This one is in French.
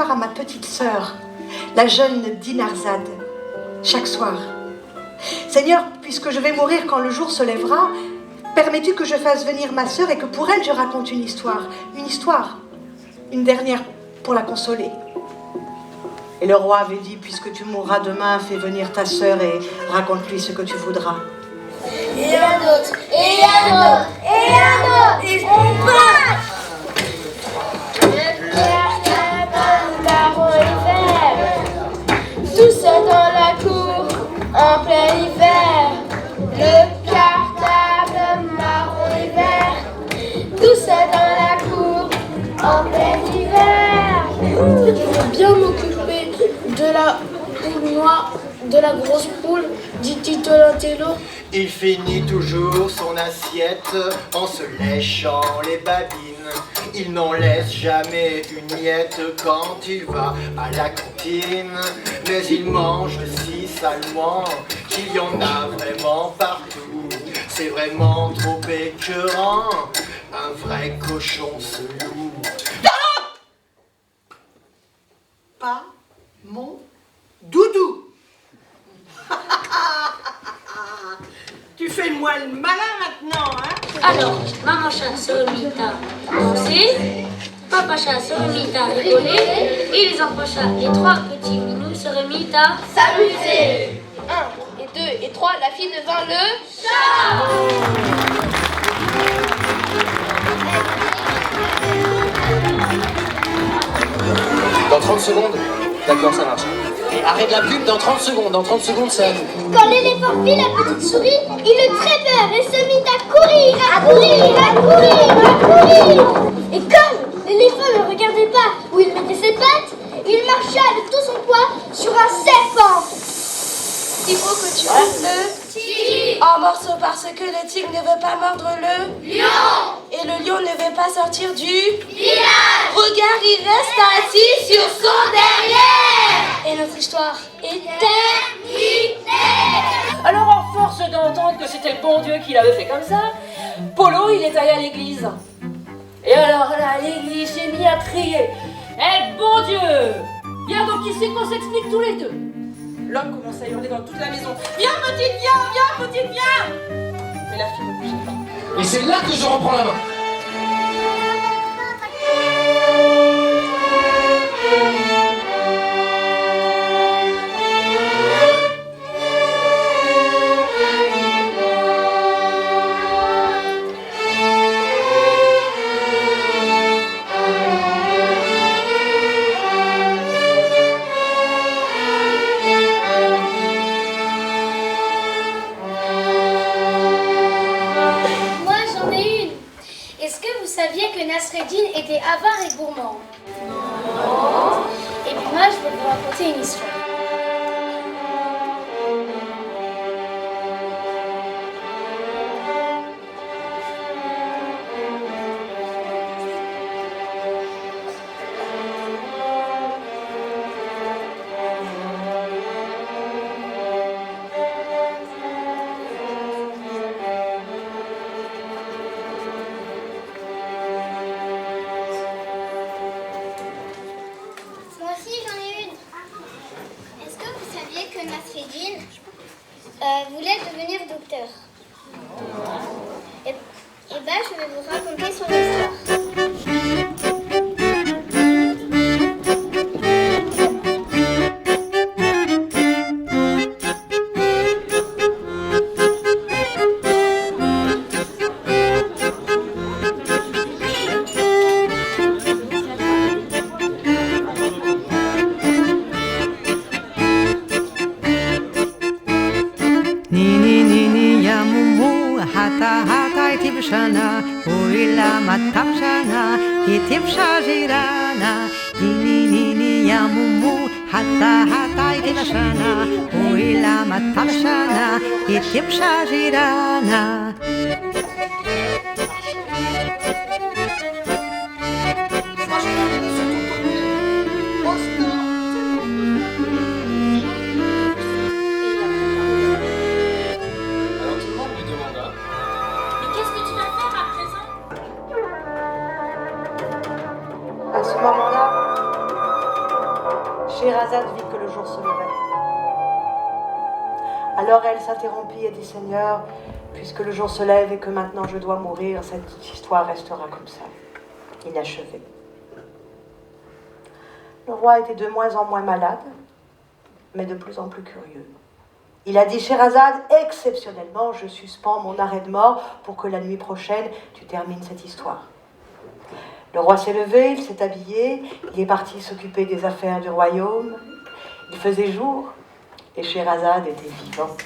histoire à ma petite sœur, la jeune Dinarzade, chaque soir. Seigneur, puisque je vais mourir quand le jour se lèvera, permets-tu que je fasse venir ma sœur et que pour elle je raconte une histoire, une dernière pour la consoler. Et le roi avait dit, puisque tu mourras demain, fais venir ta sœur et raconte-lui ce que tu voudras. Et un autre, et un autre, et un autre, et on passe. Le cartable marron et vert, tout ça dans la cour, en plein hiver. Le cartable marron et vert, tout ça dans la cour, en plein hiver. Je veux bien m'occuper de la poule noire, de la grosse poule, dit Tito l'Intello. Il finit toujours son assiette en se léchant les babines. Il n'en laisse jamais une miette quand il va à la cantine. Mais il mange si salement qu'il y en a vraiment partout. C'est vraiment trop écœurant, un vrai cochon ce loup. Pas mon doudou. Tu fais moi le malin maintenant, hein? Alors, maman chat se remit à danser, papa chat se remit à rigoler, et les enfants chats, les trois petits minous se remit à s'amuser. 1 et 2 et 3, la fille devint le chat. Dans 30 secondes. D'accord, ça marche. Et arrête la pub dans 30 secondes. Dans 30 secondes, ça... Quand l'éléphant vit la petite souris, il eut très peur et se mit à courir, à courir, à courir, à courir. Et comme l'éléphant ne regardait pas où il mettait ses pattes, il marcha de tout son poids sur un serpent. Il faut que tu fasses le tigre en morceaux parce que le tigre ne veut pas mordre le lion. Et le lion ne veut pas sortir du village. Regarde, il reste assis sur son derrière. Et notre histoire est terminée. Alors, en force d'entendre que c'était le bon Dieu qui l'avait fait comme ça, Polo, il est allé à l'église. Et alors là, l'église s'est mis à crier: Eh bon Dieu! Viens donc ici qu'on s'explique tous les deux. L'homme commence à hurler dans toute la maison: Viens petite, viens, petite, viens! Mais la fille ne bougeait pas. Et c'est là que je reprends la main. Nasreddin était avare et gourmand. Non. Et puis moi, je vais vous raconter une histoire. Nasreddin voulait devenir docteur. Et ben, je vais vous raconter son histoire. À ce moment-là, Scheherazade vit que le jour se levait. Alors elle s'interrompit et dit, Seigneur, puisque le jour se lève et que maintenant je dois mourir, cette histoire restera comme ça, inachevée. Le roi était de moins en moins malade, mais de plus en plus curieux. Il a dit, Scheherazade, exceptionnellement, je suspends mon arrêt de mort pour que la nuit prochaine, tu termines cette histoire. Le roi s'est levé, il s'est habillé, il est parti s'occuper des affaires du royaume. Il faisait jour et Scheherazade était vivante.